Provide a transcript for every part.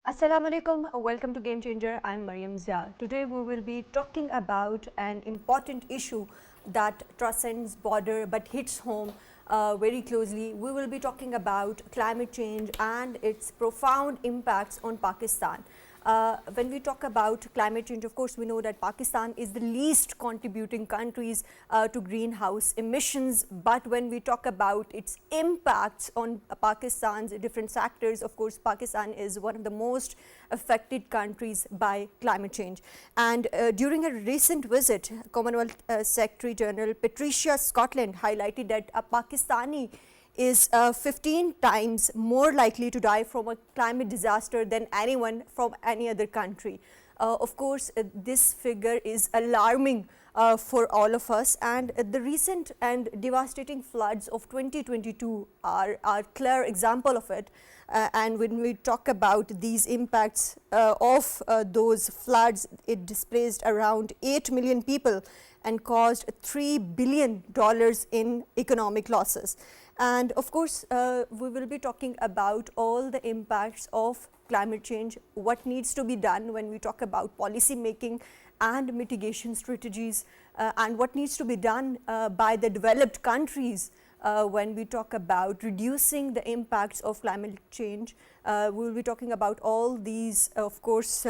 Assalamu alaikum, welcome to Game Changer. I'm Maryam Zia. Today we will be talking about an important issue that transcends border but hits home very closely. We will be talking about climate change and its profound impacts on Pakistan. When we talk about climate change, of course, we know that Pakistan is the least contributing countries to greenhouse emissions. But when we talk about its impacts on Pakistan's different sectors, of course, Pakistan is one of the most affected countries by climate change. And during a recent visit, Commonwealth Secretary General Patricia Scotland highlighted that a Pakistani is 15 times more likely to die from a climate disaster than anyone from any other country. Of course, this figure is alarming for all of us, and the recent and devastating floods of 2022 are a clear example of it. And when we talk about these impacts of those floods, it displaced around 8 million people and caused $3 billion in economic losses. And of course, we will be talking about all the impacts of climate change, what needs to be done when we talk about policy making and mitigation strategies, and what needs to be done by the developed countries when we talk about reducing the impacts of climate change. We will be talking about all these, of course,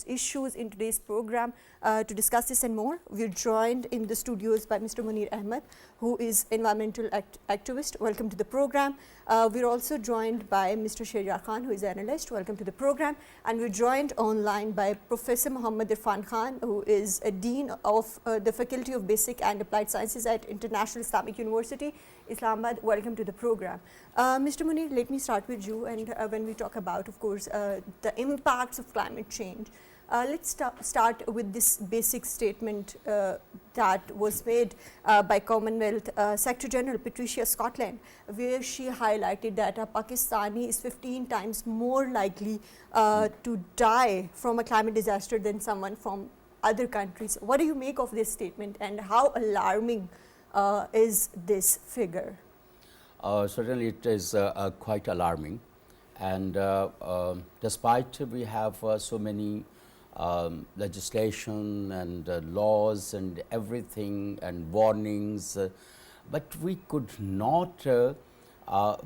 issues in today's program. To discuss this and more, we are joined in the studios by Mr. Munir Ahmad, who is environmental activist. Welcome to the program. We are also joined by Mr. Sheharyar, who is an analyst. Welcome to the program. And we are joined online by Professor Muhammad Irfan Khan, who is a Dean of the Faculty of Basic and Applied Sciences at International Islamic University, Islamabad. Welcome to the program. Mr. Munir, let me start with you. And when we talk about, of course, the impacts of climate change, let's start with this basic statement that was made by Commonwealth Secretary General Patricia Scotland, where she highlighted that a Pakistani is 15 times more likely to die from a climate disaster than someone from other countries. What do you make of this statement, and how alarming is this figure? Certainly it is quite alarming, and despite we have so many legislation and laws and everything and warnings, but we could not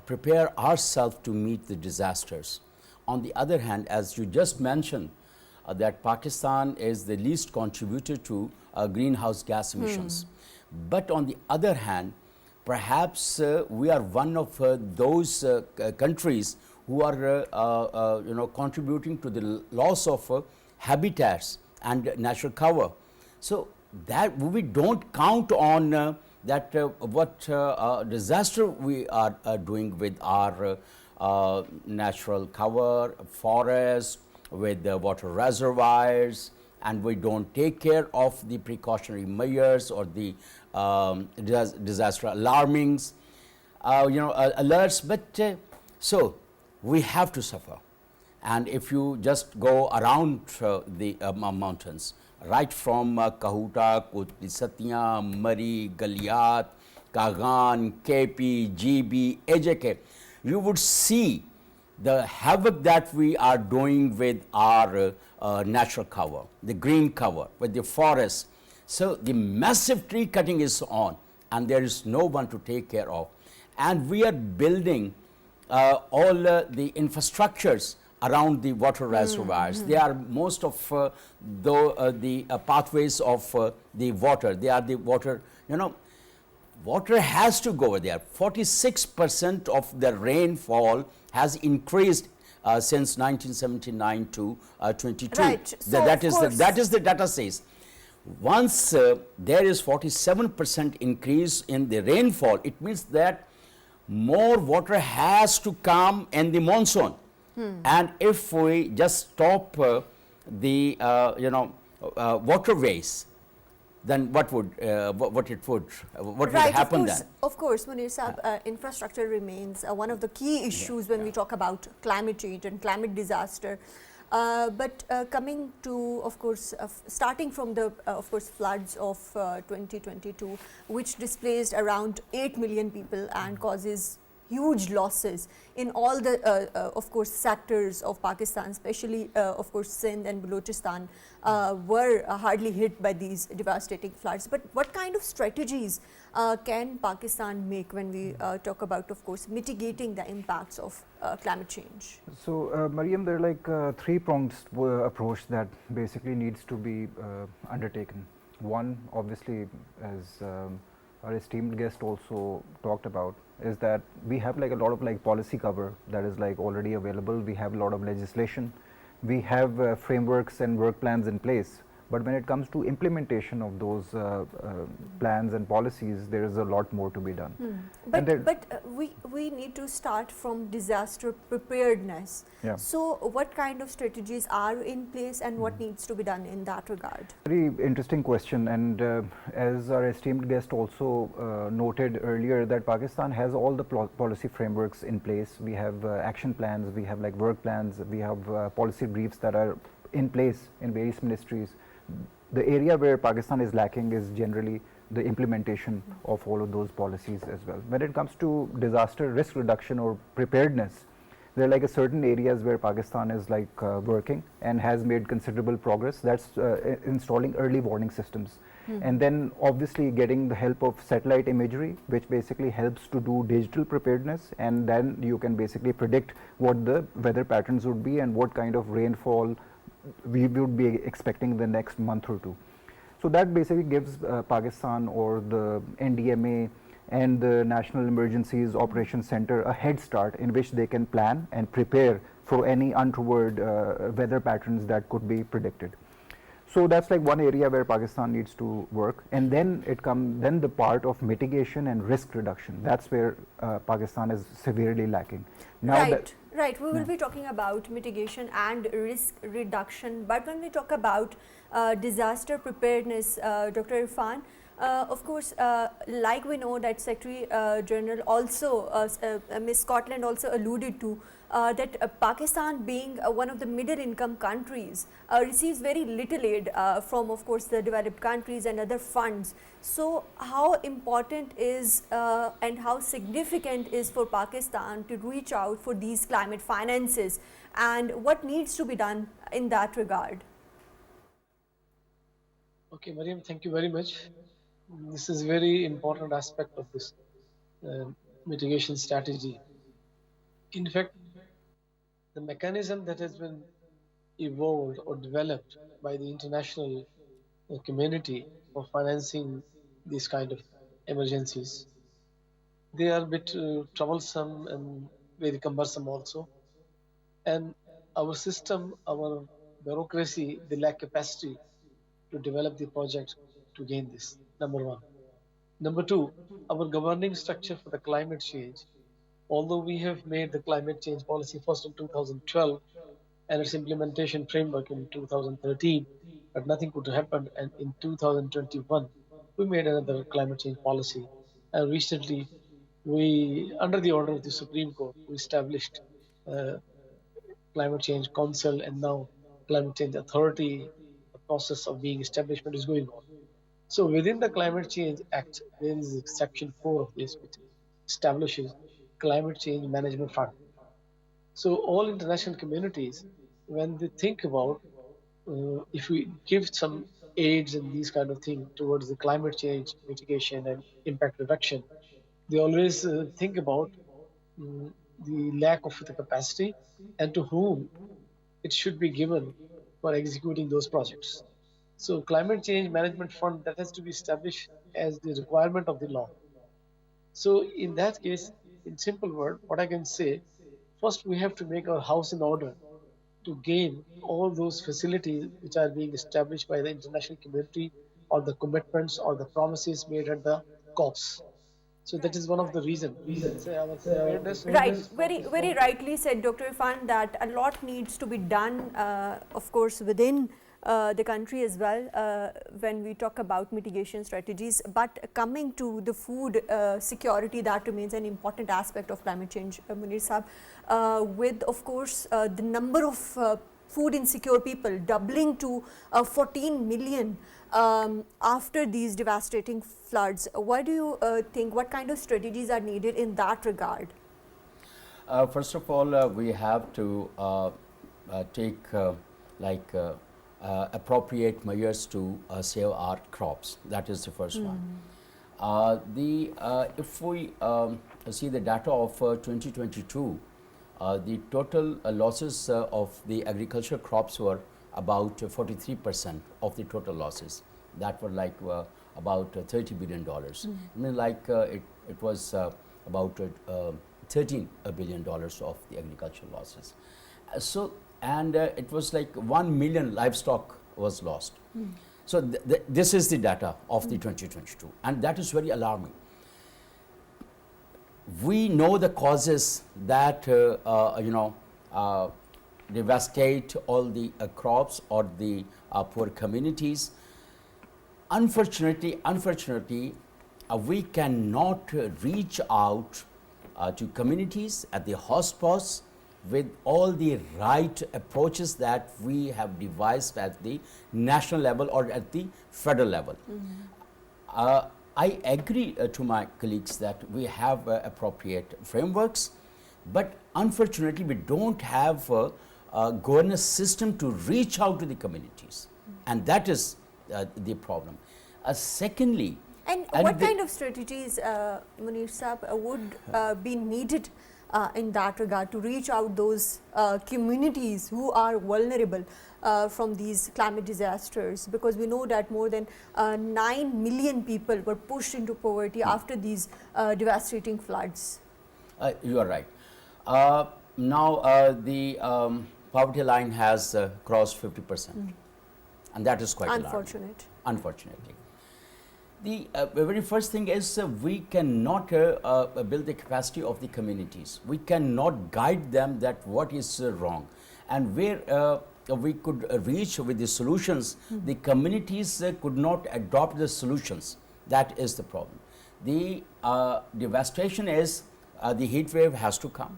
prepare ourselves to meet the disasters. On the other hand, as you just mentioned, that Pakistan is the least contributor to greenhouse gas emissions. But on the other hand, perhaps we are one of those countries who are contributing to the loss of habitats and natural cover. So that we don't count on that what disaster we are doing with our natural cover, forest, with the water reservoirs, and we don't take care of the precautionary measures or the disaster alarmings, alerts. But so we have to suffer. And if you just go around the mountains, right from Kahuta, Kutli Satya, Mari, Galiat, Kagan, KP, GB, AJK, you would see the havoc that we are doing with our natural cover, the green cover, with the forests. So the massive tree cutting is on, and there is no one to take care of. And we are building all the infrastructures around the water reservoirs. They are most of the pathways of the water. They are the water, water has to go over there. 46% of the rainfall has increased since 1979 to 22. Right. So that is the data says. Once there is 47% increase in the rainfall, it means that more water has to come in the monsoon. And if we just stop the waterways, then what would happen then? Of course, Munir Sahab, infrastructure remains one of the key issues when we talk about climate change and climate disaster. But coming to, of course, starting from the, floods of 2022, which displaced around 8 million people and causes huge losses in all the, of course, sectors of Pakistan, especially, of course, Sindh and Balochistan were hardly hit by these devastating floods. But what kind of strategies can Pakistan make when we talk about, of course, mitigating the impacts of climate change? So, Maryam, there are like three-pronged approach that basically needs to be undertaken. One, obviously, as our esteemed guest also talked about, is that we have like a lot of like policy cover that is like already available. We have a lot of legislation. We have frameworks and work plans in place. But when it comes to implementation of those plans and policies, there is a lot more to be done. But we need to start from disaster preparedness. Yeah. So what kind of strategies are in place and what needs to be done in that regard? Very interesting question, and as our esteemed guest also noted earlier, that Pakistan has all the policy frameworks in place. We have action plans, we have like work plans, we have policy briefs that are in place in various ministries. The area where Pakistan is lacking is generally the implementation of all of those policies as well. When it comes to disaster risk reduction or preparedness, there are like a certain areas where Pakistan is like working and has made considerable progress. That's installing early warning systems, and then obviously getting the help of satellite imagery, which basically helps to do digital preparedness, and then you can basically predict what the weather patterns would be and what kind of rainfall we would be expecting the next month or two. So that basically gives Pakistan or the NDMA and the National Emergencies Operations Center a head start in which they can plan and prepare for any untoward weather patterns that could be predicted. So that's like one area where Pakistan needs to work, and then then the part of mitigation and risk reduction. That's where Pakistan is severely lacking. Now Right, we will be talking about mitigation and risk reduction, but when we talk about disaster preparedness, Dr. Irfan, of course, like we know that Secretary General also, Ms. Scotland also alluded to that Pakistan being one of the middle income countries receives very little aid from, of course, the developed countries and other funds. So how important is and how significant is for Pakistan to reach out for these climate finances, and what needs to be done in that regard? Okay, Maryam, thank you very much. This is very important aspect of this mitigation strategy. In fact, the mechanism that has been evolved or developed by the international community for financing these kind of emergencies, they are a bit troublesome and very cumbersome also. And our system, our bureaucracy, they lack capacity to develop the project to gain this, number one. Number two, our governing structure for the climate change, although we have made the climate change policy first in 2012 and its implementation framework in 2013, but nothing could happen. And in 2021, we made another climate change policy. And recently, we, under the order of the Supreme Court, we established climate change council, and now climate change authority. The process of being establishment is going on. So within the Climate Change Act, there is Section 4 of this, which establishes Climate Change Management Fund. So all international communities, when they think about if we give some aids and these kind of things towards the climate change mitigation and impact reduction, they always think about the lack of the capacity and to whom it should be given for executing those projects. So climate change management fund, that has to be established as the requirement of the law. So in that case, in simple word, what I can say, first we have to make our house in order to gain all those facilities which are being established by the international community, or the commitments or the promises made at the COPs. So that is one of the reasons. Say our preparedness. Right, very rightly said, Dr. Irfan, that a lot needs to be done, of course, within the country as well when we talk about mitigation strategies. But coming to the food security, that remains an important aspect of climate change, Munir Saab, with, of course, the number of food insecure people doubling to 14 million after these devastating floods. What do you think, what kind of strategies are needed in that regard? First of all, we have to take appropriate measures to save our crops. That is the first one. If we see the data of 2022, the total losses of the agriculture crops were about 43% of the total losses. That were like about $30 billion. I mean, like it was about $13 billion of the agricultural losses. And it was like 1 million livestock was lost. So this is the data of the 2022, and that is very alarming. We know the causes that devastate all the crops or the poor communities. Unfortunately, we cannot reach out to communities at the hotspots with all the right approaches that we have devised at the national level or at the federal level. I agree to my colleagues that we have appropriate frameworks, but unfortunately we don't have a governance system to reach out to the communities, and that is the problem. Secondly, and what kind of strategies, Munir Saab, would be needed in that regard to reach out those communities who are vulnerable from these climate disasters? Because we know that more than 9 million people were pushed into poverty after these devastating floods. You are right. Now the poverty line has crossed 50%, and that is quite alarming. Unfortunately. The very first thing is we cannot build the capacity of the communities. We cannot guide them that what is wrong, and where we could reach with the solutions, the communities could not adopt the solutions. That is the problem. The devastation is the heat wave has to come.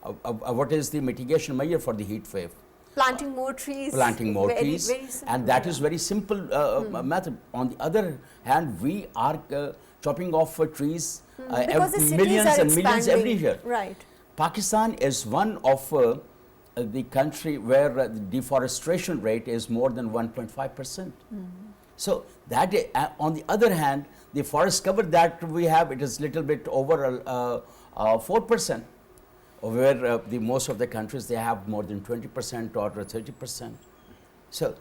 What is the mitigation measure for the heat wave? Planting more trees. Planting more trees, very simple, and that is very simple method. On the other hand, we are chopping off trees millions and millions every year. Right. Pakistan is one of the country where the deforestation rate is more than 1.5%. So that on the other hand, the forest cover that we have, it is little bit over 4%. Where the most of the countries, they have more than 20% or 30%. So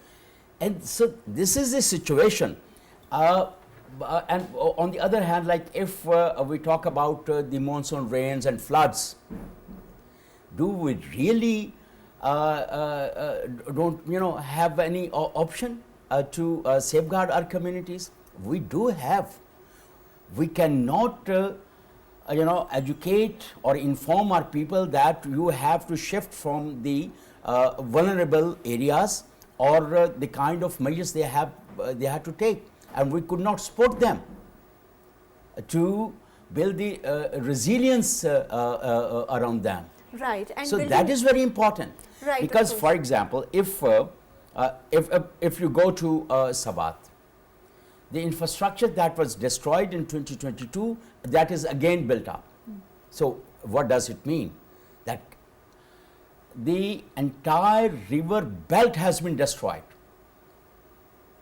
this is the situation. And on the other hand, like if we talk about the monsoon rains and floods, do we really don't have any option to safeguard our communities? We do have. We cannot educate or inform our people that you have to shift from the vulnerable areas or the kind of measures they have to take, and we could not support them to build the resilience around them. Right. And so that is very important. Right. Because, for example, if you go to Sabat, the infrastructure that was destroyed in 2022, that is again built up. So what does it mean? That the entire river belt has been destroyed.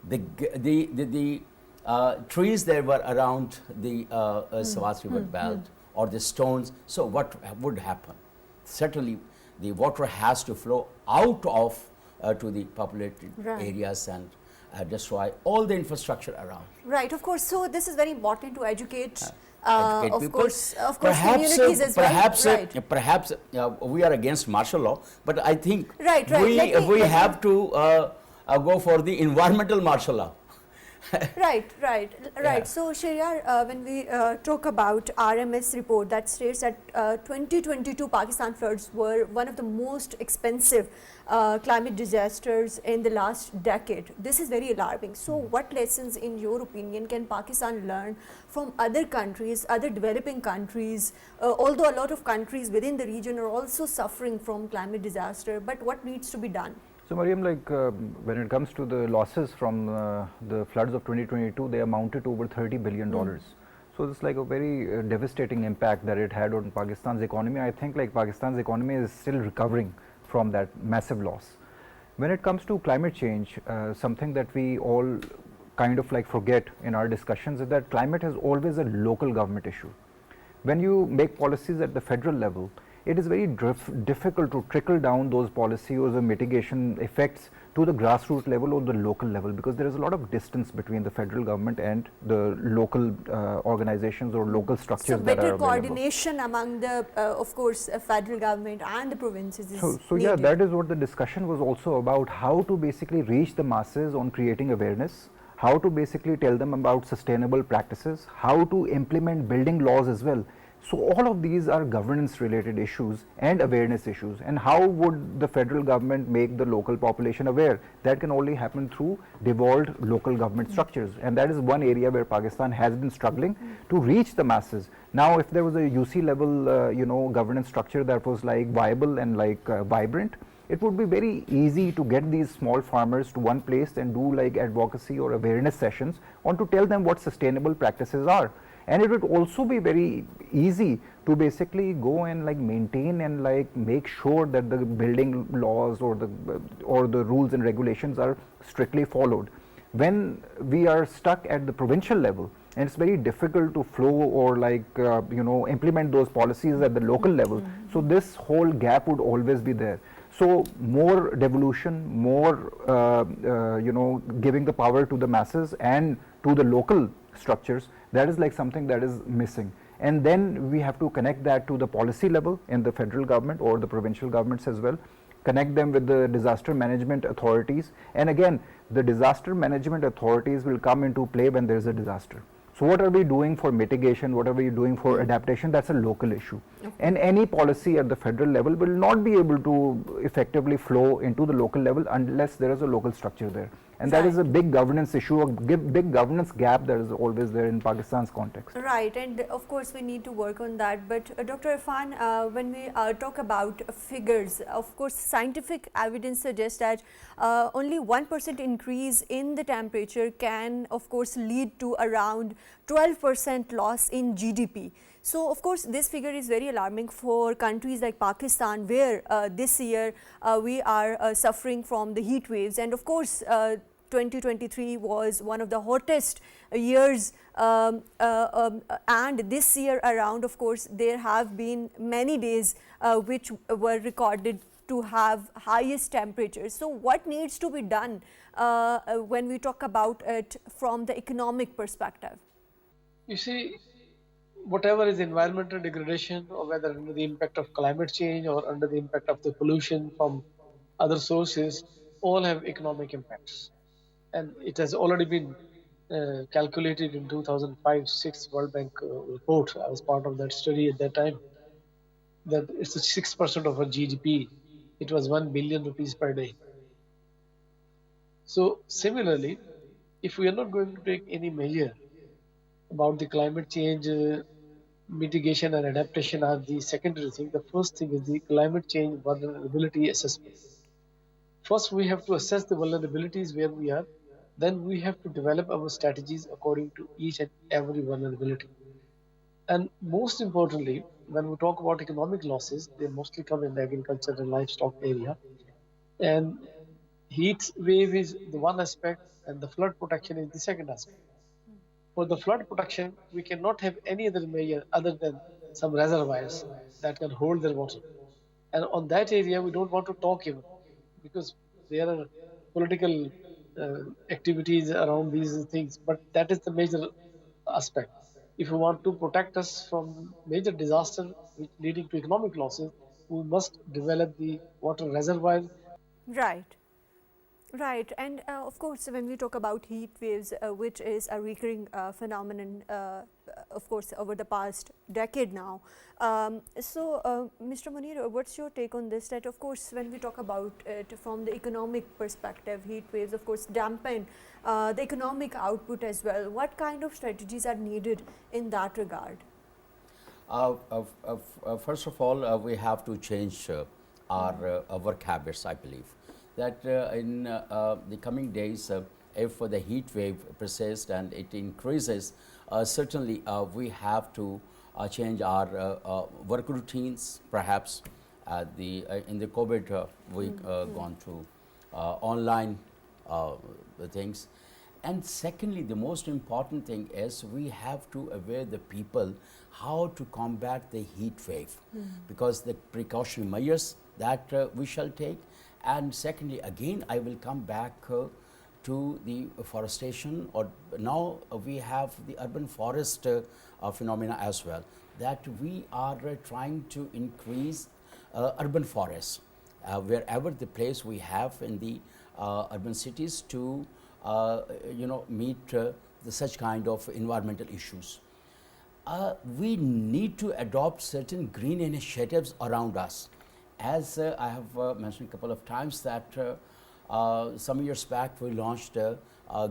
The trees that were around the Savat river belt or the stones, so what would happen? Certainly the water has to flow out of to the populated areas and destroy all the infrastructure around. Right, of course. So this is very important to educate. Educate of people. course, Perhaps, communities as well. Perhaps we are against martial law, but I think we have to go for the environmental martial law. Right. Yeah. So, Sheharyar, when we talk about RMS report that states that 2022 Pakistan floods were one of the most expensive climate disasters in the last decade. This is very alarming. So, what lessons, in your opinion, can Pakistan learn from other countries, other developing countries, although a lot of countries within the region are also suffering from climate disaster, but what needs to be done? So, Maryam, when it comes to the losses from the floods of 2022, they amounted to over $30 billion. So it's like a very devastating impact that it had on Pakistan's economy. I think like Pakistan's economy is still recovering from that massive loss. When it comes to climate change, something that we all kind of like forget in our discussions is that climate is always a local government issue. When you make policies at the federal level, it is very difficult to trickle down those policies or mitigation effects to the grassroots level or the local level, because there is a lot of distance between the federal government and the local organizations or local structures So that are better available. coordination among the, of course, federal government and the provinces is So yeah, needed. that is what the discussion was also about, how to basically reach the masses on creating awareness, how to basically tell them about sustainable practices, how to implement building laws as well. So all of these are governance related issues and awareness issues, and how would the federal government make the local population aware? That can only happen through devolved local government structures, and that is one area where Pakistan has been struggling to reach the masses. Now if there was a UC level governance structure that was like viable and like vibrant, it would be very easy to get these small farmers to one place and do like advocacy or awareness sessions on to tell them what sustainable practices are. And it would also be very easy to basically go and like maintain and like make sure that the building laws or the rules and regulations are strictly followed. When we are stuck at the provincial level, and it's very difficult to flow or like implement those policies at the local level, so this whole gap would always be there. So more devolution, more giving the power to the masses and to the local structures, that is like something that is missing. And then we have to connect that to the policy level in the federal government or the provincial governments as well, connect them with the disaster management authorities, and again the disaster management authorities will come into play when there is a disaster. So what are we doing for mitigation, what are we doing for adaptation, that's a local issue. And any policy at the federal level will not be able to effectively flow into the local level unless there is a local structure there. And that is a big governance issue, a big governance gap that is always there in Pakistan's context. Right, and of course we need to work on that. But Dr. Irfan, when we talk about figures, of course scientific evidence suggests that only 1% increase in the temperature can of course lead to around 12% loss in GDP. So of course this figure is very alarming for countries like Pakistan, where this year we are suffering from the heat waves, and of course 2023 was one of the hottest years, and this year around, of course, there have been many days which were recorded to have highest temperatures. So what needs to be done when we talk about it from the economic perspective? You see, whatever is environmental degradation, or whether under the impact of climate change or under the impact of the pollution from other sources, all have economic impacts. And it has already been calculated in 2005-6 World Bank report. I was part of that study at that time, that it's 6% of our GDP. It was 1 billion rupees per day. So similarly, if we are not going to take any measure about the climate change, mitigation and adaptation are the secondary thing. The first thing is the climate change vulnerability assessment. First, we have to assess the vulnerabilities where we are. Then we have to develop our strategies according to each and every vulnerability. And most importantly, when we talk about economic losses, they mostly come in the agriculture and livestock area. And heat wave is the one aspect, and the flood protection is the second aspect. For the flood protection, we cannot have any other measure other than some reservoirs that can hold their water. And on that area, we don't want to talk even, because there are political activities around these things. But that is the major aspect. If we want to protect us from major disaster which leading to economic losses, we must develop the water reservoir. Right. Right, and of course, when we talk about heat waves, which is a recurring phenomenon, of course, over the past decade now. Mr. Munir, what's your take on this? That, of course, when we talk about it from the economic perspective, heat waves, of course, dampen the economic output as well. What kind of strategies are needed in that regard? First of all, we have to change our work habits, I believe. That in the coming days, if the heat wave persists and it increases, certainly we have to change our work routines. Perhaps in the COVID we gone to online things. And secondly, the most important thing is we have to aware the people how to combat the heat wave, because the precautionary measures that we shall take. And secondly, again, I will come back to the forestation, or now we have the urban forest phenomena as well, that we are trying to increase urban forests wherever the place we have in the urban cities to meet such kind of environmental issues. We need to adopt certain green initiatives around us. As I have mentioned a couple of times that some years back we launched a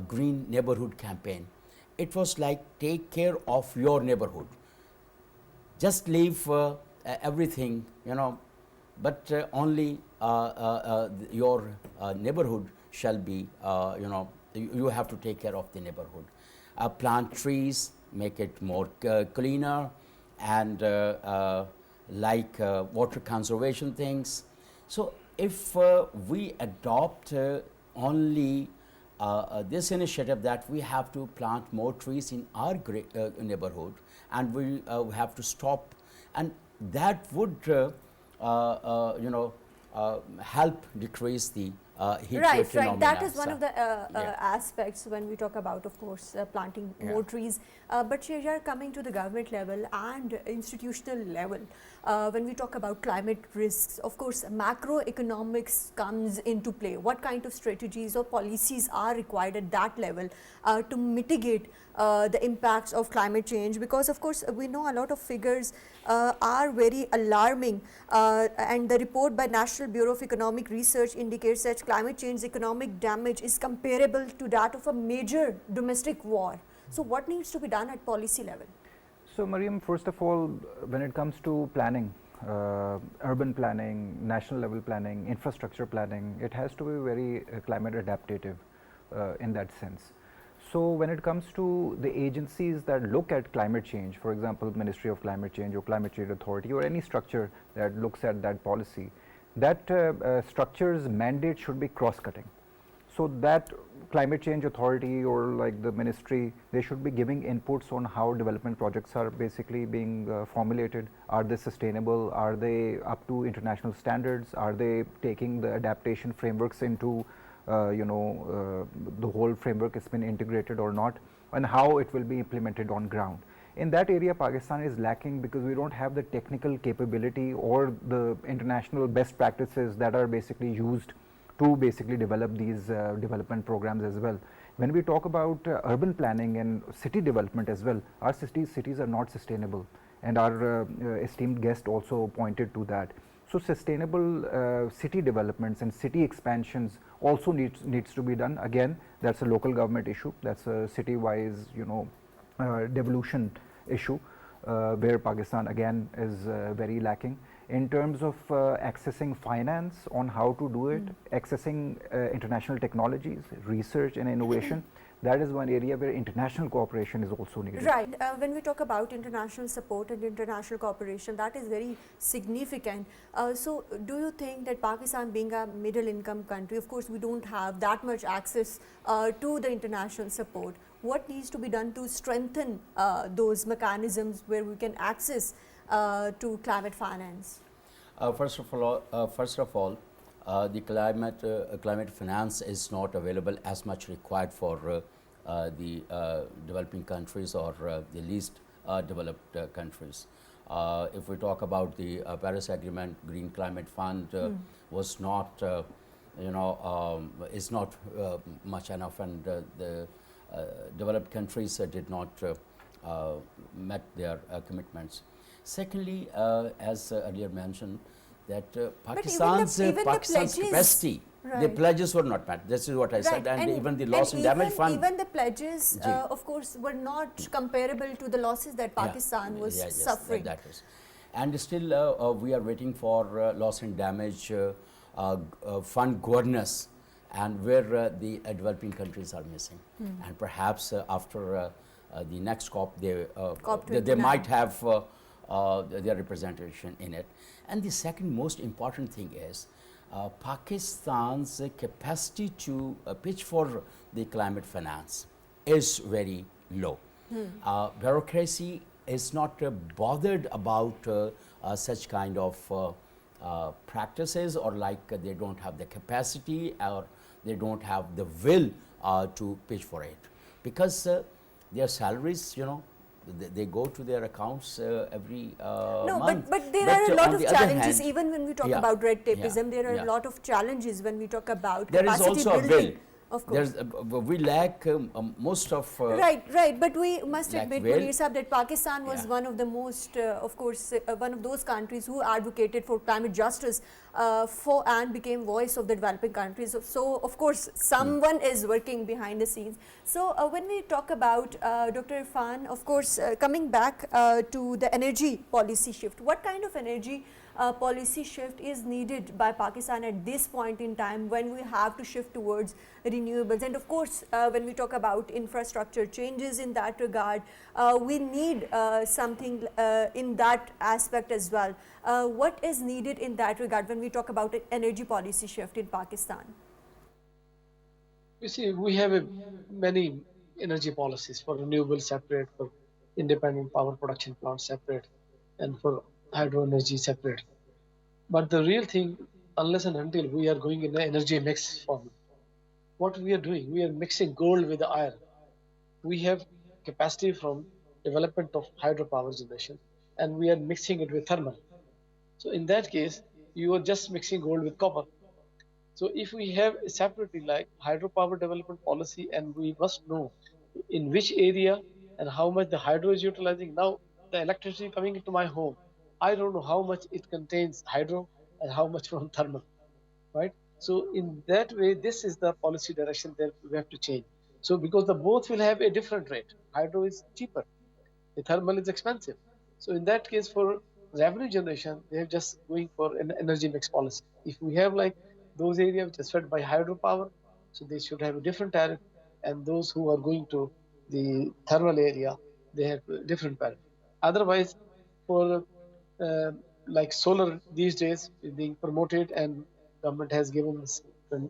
green neighborhood campaign. It was like, take care of your neighborhood. Just leave everything, but only your neighborhood shall be, you have to take care of the neighborhood. Plant trees, make it more cleaner, and like water conservation things. So if we adopt only this initiative that we have to plant more trees in our neighborhood, and we have to stop, and that would help decrease the heat wave phenomena. That is one of the aspects when we talk about, of course, planting more trees. But Sheharyar, coming to the government level and institutional level, when we talk about climate risks, of course, macroeconomics comes into play. What kind of strategies or policies are required at that level to mitigate the impacts of climate change? Because, of course, we know a lot of figures are very alarming, and the report by National Bureau of Economic Research indicates that climate change economic damage is comparable to that of a major domestic war. So what needs to be done at policy level? So Maryam, first of all, when it comes to planning, urban planning, national level planning, infrastructure planning, it has to be very climate adaptive in that sense. So when it comes to the agencies that look at climate change, for example, Ministry of Climate Change or Climate Change Authority or any structure that looks at that policy, that structure's mandate should be cross-cutting. So that climate change authority or like the ministry, they should be giving inputs on how development projects are basically being formulated. Are they sustainable? Are they up to international standards? Are they taking the adaptation frameworks into the whole framework has been integrated or not, and how it will be implemented on ground. In that area, Pakistan is lacking because we don't have the technical capability or the international best practices that are basically used to basically develop these development programs as well. When we talk about urban planning and city development as well, our cities are not sustainable, and our esteemed guest also pointed to that. So sustainable city developments and city expansions also needs to be done. Again, that's a local government issue. That's a city-wise, devolution issue where Pakistan again is very lacking. In terms of accessing finance on how to do it, accessing international technologies, research and innovation, that is one area where international cooperation is also needed. Right. When we talk about international support and international cooperation, that is very significant. So do you think that Pakistan being a middle income country, of course we don't have that much access to the international support, what needs to be done to strengthen those mechanisms where we can access to climate finance? First of all, the climate finance is not available as much required for the developing countries or the least developed countries. If we talk about the Paris Agreement, Green Climate Fund was not, is not much enough, and the developed countries did not met their commitments. Secondly, as earlier mentioned, that Pakistan's capacity, the pledges were not met. This is what I said, and even the loss and damage fund. Even the pledges, of course, were not comparable to the losses that Pakistan was suffering. That is. And still, we are waiting for loss and damage fund governance, and where the developing countries are missing. And perhaps after the next COP, they might have their representation in it. And the second most important thing is Pakistan's capacity to pitch for the climate finance is very low. Bureaucracy is not bothered about such kind of practices, or like they don't have the capacity or they don't have the will to pitch for it, because their salaries, they go to their accounts every No, month. but there are a lot on of the other challenges. hand, Even when we talk yeah, about red tapeism, yeah, there are yeah. a lot of challenges when we talk about there is capacity also a building. will. Of course. We lack most of Right. But we must like admit, will. Munir Sahab, that Pakistan was Yeah. one of the most, of course, one of those countries who advocated for climate justice and became voice of the developing countries. So, of course, someone is working behind the scenes. So, when we talk about Dr. Irfan, of course, coming back to the energy policy shift, what kind of energy policy shift is needed by Pakistan at this point in time when we have to shift towards renewables? And of course, when we talk about infrastructure changes in that regard, we need something in that aspect as well. What is needed in that regard when we talk about an energy policy shift in Pakistan? You see, we have many energy policies for renewables separate, for independent power production plants separate, and for hydro energy separate. But the real thing, unless and until we are going in the energy mix form, what we are doing, we are mixing gold with the iron. We have capacity from development of hydropower generation, and we are mixing it with thermal. So in that case, you are just mixing gold with copper. So if we have separately like hydropower development policy, and we must know in which area and how much the hydro is utilizing. Now the electricity coming into my home, I don't know how much it contains hydro and how much from thermal, right? So in that way, this is the policy direction that we have to change. So because the both will have a different rate. Hydro is cheaper, the thermal is expensive. So in that case, for revenue generation, they're just going for an energy mix policy. If we have like those areas which are fed by hydropower, so they should have a different tariff, and those who are going to the thermal area, they have a different tariff. Otherwise, for like solar these days is being promoted, and government has given us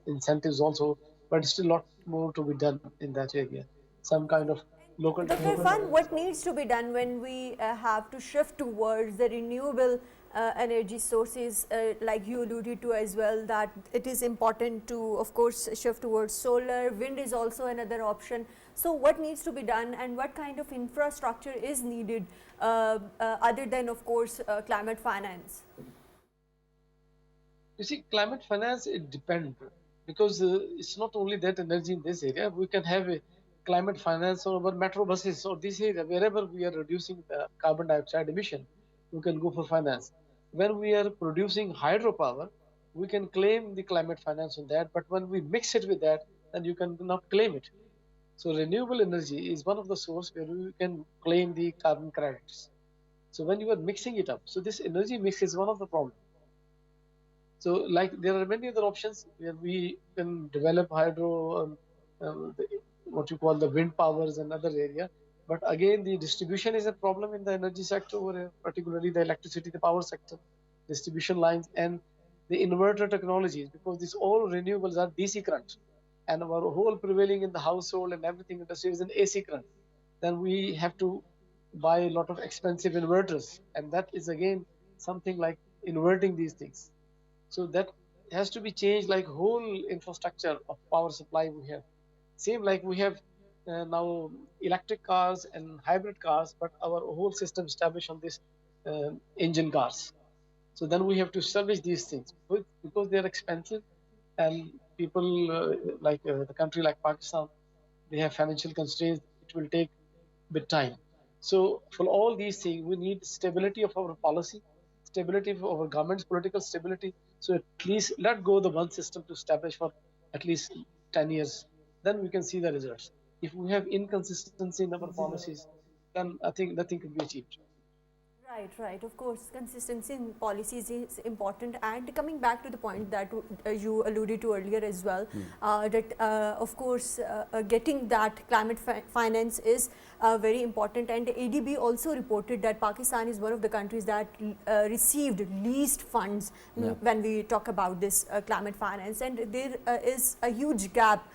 incentives also, but still a lot more to be done in that area. Some kind of local Dr. development. Irfan, what needs to be done when we have to shift towards the renewable energy sources, like you alluded to as well, that it is important to, of course, shift towards solar, wind is also another option. So what needs to be done, and what kind of infrastructure is needed other than, of course, climate finance? You see, climate finance, it depends, because it's not only that energy in this area. We can have a climate finance on our metro buses or this area, wherever we are reducing the carbon dioxide emission, we can go for finance. When we are producing hydropower, we can claim the climate finance on that, but when we mix it with that, then you cannot claim it. So renewable energy is one of the source where we can claim the carbon credits. So when you are mixing it up, so this energy mix is one of the problems. So like there are many other options where we can develop hydro, what you call the wind powers and other area. But again, the distribution is a problem in the energy sector, over here, particularly the electricity, the power sector, distribution lines, and the inverter technologies, because these all renewables are DC current, and our whole prevailing in the household and everything industry is an AC current. Then we have to buy a lot of expensive inverters, and that is again something like inverting these things. So that has to be changed, like whole infrastructure of power supply we have. Same like we have now electric cars and hybrid cars, but our whole system established on this engine cars. So then we have to establish these things, because they are expensive, and people like the country like Pakistan, they have financial constraints. It will take bit time. So for all these things, we need stability of our policy, stability of our government's political stability. So at least let go the one system to establish for at least 10 years. Then we can see the results. If we have inconsistency in our policies, then I think nothing can be achieved. Right, right. Of course, consistency in policies is important. And coming back to the point that you alluded to earlier as well, that of course getting that climate finance is very important. And ADB also reported that Pakistan is one of the countries that received least funds when we talk about this climate finance. And there is a huge gap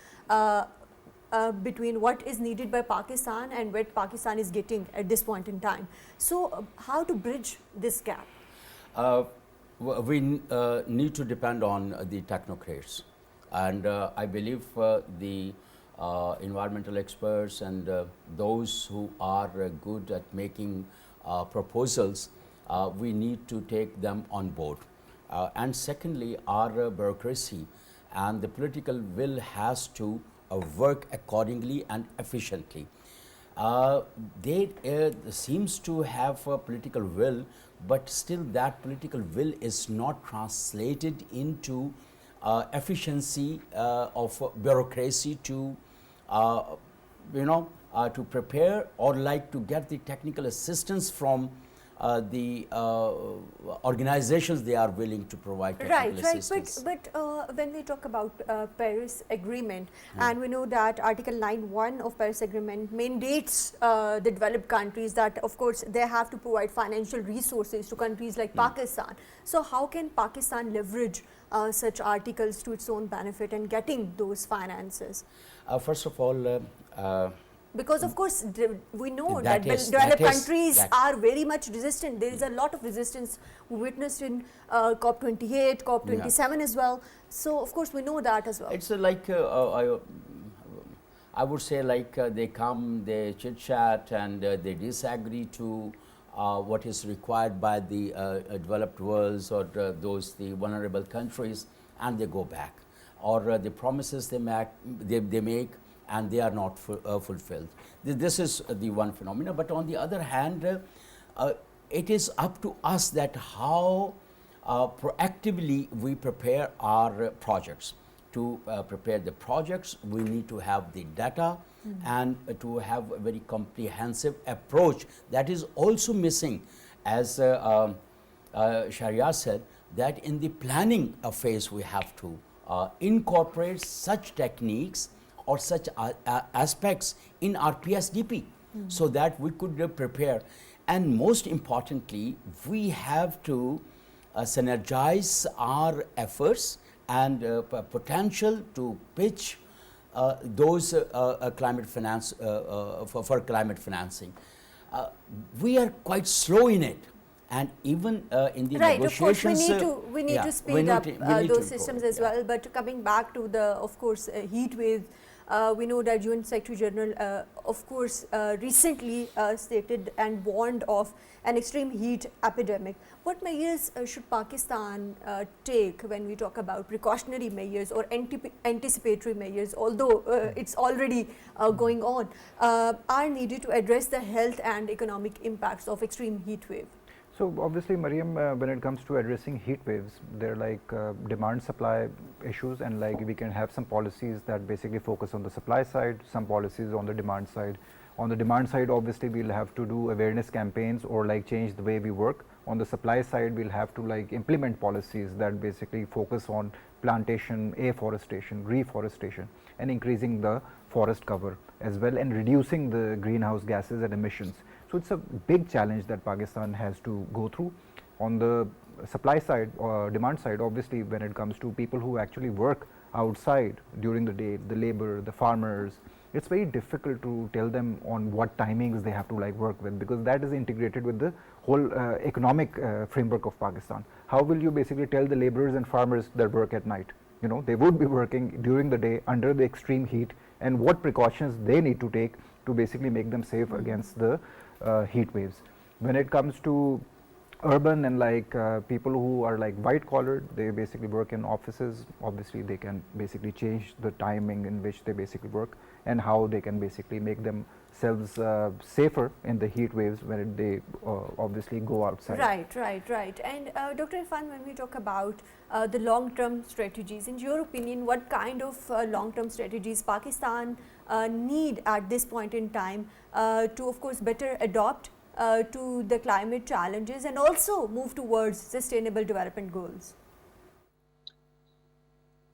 between what is needed by Pakistan and what Pakistan is getting at this point in time. So, how to bridge this gap? We need to depend on the technocrats, and I believe the environmental experts and those who are good at making proposals, we need to take them on board. And secondly, our bureaucracy and the political will has to work accordingly and efficiently. They seems to have a political will, but still that political will is not translated into efficiency of bureaucracy to to prepare or like to get the technical assistance from the organizations they are willing to provide technical assistance. But when we talk about Paris Agreement, and we know that Article 9(1) of Paris Agreement mandates the developed countries that, of course, they have to provide financial resources to countries like Pakistan. So, how can Pakistan leverage such articles to its own benefit and getting those finances? First of all, because of course we know that developed countries are very much resistant. There is a lot of resistance we witnessed in COP28, COP27 as well. So of course we know that as well. It's like I would say like they come, they chit chat and they disagree to what is required by the developed worlds or the vulnerable countries, and they go back, or the promises they make and they are not fulfilled. This is the one phenomena. But on the other hand, it is up to us that how proactively we prepare our projects. To prepare the projects, we need to have the data and to have a very comprehensive approach. That is also missing, as Sheharyar said, that in the planning phase we have to incorporate such techniques or such aspects in our PSDP so that we could prepare. And most importantly, we have to synergize our efforts and potential to pitch those climate finance for climate financing. We are quite slow in it. And even in the negotiations, of course, we need to speed up those systems as well. But coming back to the, of course, heat wave, we know that UN Secretary General, of course, recently stated and warned of an extreme heat epidemic. What measures should Pakistan take when we talk about precautionary measures or anticipatory measures, although it's already going on, are needed to address the health and economic impacts of extreme heat wave? So obviously, Maryam, when it comes to addressing heat waves, there are like demand supply issues, and like we can have some policies that basically focus on the supply side, some policies on the demand side. On the demand side, obviously we'll have to do awareness campaigns or like change the way we work. On the supply side, we'll have to like implement policies that basically focus on plantation, afforestation, reforestation, and increasing the forest cover as well, and reducing the greenhouse gases and emissions. So it's a big challenge that Pakistan has to go through. On the supply side or demand side, obviously when it comes to people who actually work outside during the day, the labor, the farmers, it's very difficult to tell them on what timings they have to like work with, because that is integrated with the whole economic framework of Pakistan. How will you basically tell the laborers and farmers that work at night? You know, they would be working during the day under the extreme heat, and what precautions they need to take to basically make them safe against the heat waves. When it comes to urban and like people who are like white collared, they basically work in offices. Obviously they can basically change the timing in which they basically work and how they can basically make themselves safer in the heat waves when they obviously go outside. Right. And Dr. Irfan, when we talk about the long-term strategies, in your opinion, what kind of long-term strategies Pakistan need at this point in time to, of course, better adopt to the climate challenges and also move towards sustainable development goals?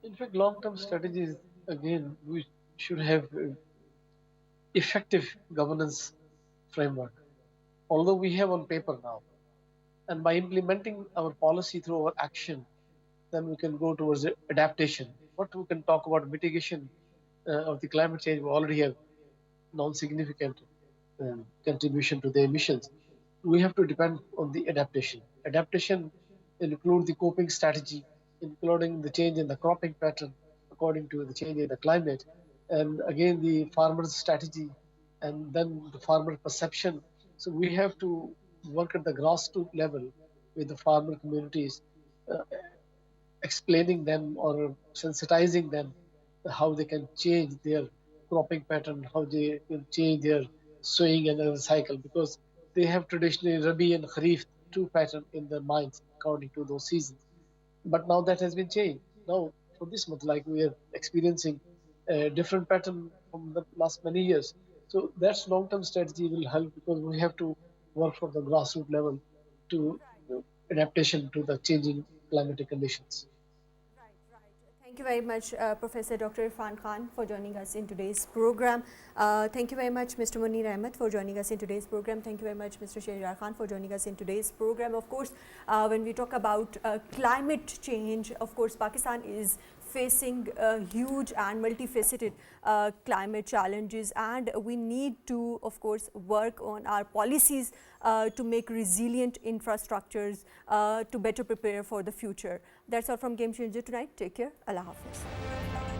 In fact, long-term strategies, again, we should have effective governance framework, although we have on paper now. And by implementing our policy through our action, then we can go towards adaptation. What we can talk about mitigation of the climate change, we already have non-significant contribution to the emissions. We have to depend on the adaptation. Adaptation include the coping strategy, including the change in the cropping pattern according to the change in the climate, and again the farmer's strategy, and then the farmer perception. So we have to work at the grassroots level with the farmer communities, uh, explaining them or sensitizing them how they can change their cropping pattern, how they can change their sowing and other cycle, because they have traditionally Rabi and Kharif two pattern in their minds according to those seasons. But now that has been changed. Now for this month, like we are experiencing a different pattern from the last many years. So that's long-term strategy will help, because we have to work from the grassroots level to adaptation to the changing climatic conditions. Thank you very much, Professor Dr. Irfan Khan, for joining us in today's program. Thank you very much, Mr. Munir Ahmad, for joining us in today's program. Thank you very much, Mr. Sheharyar Khan, for joining us in today's program. Of course, when we talk about climate change, of course, Pakistan is facing huge and multifaceted climate challenges, and we need to, of course, work on our policies to make resilient infrastructures to better prepare for the future. That's all from Game Changer tonight. Take care. Allah Hafiz.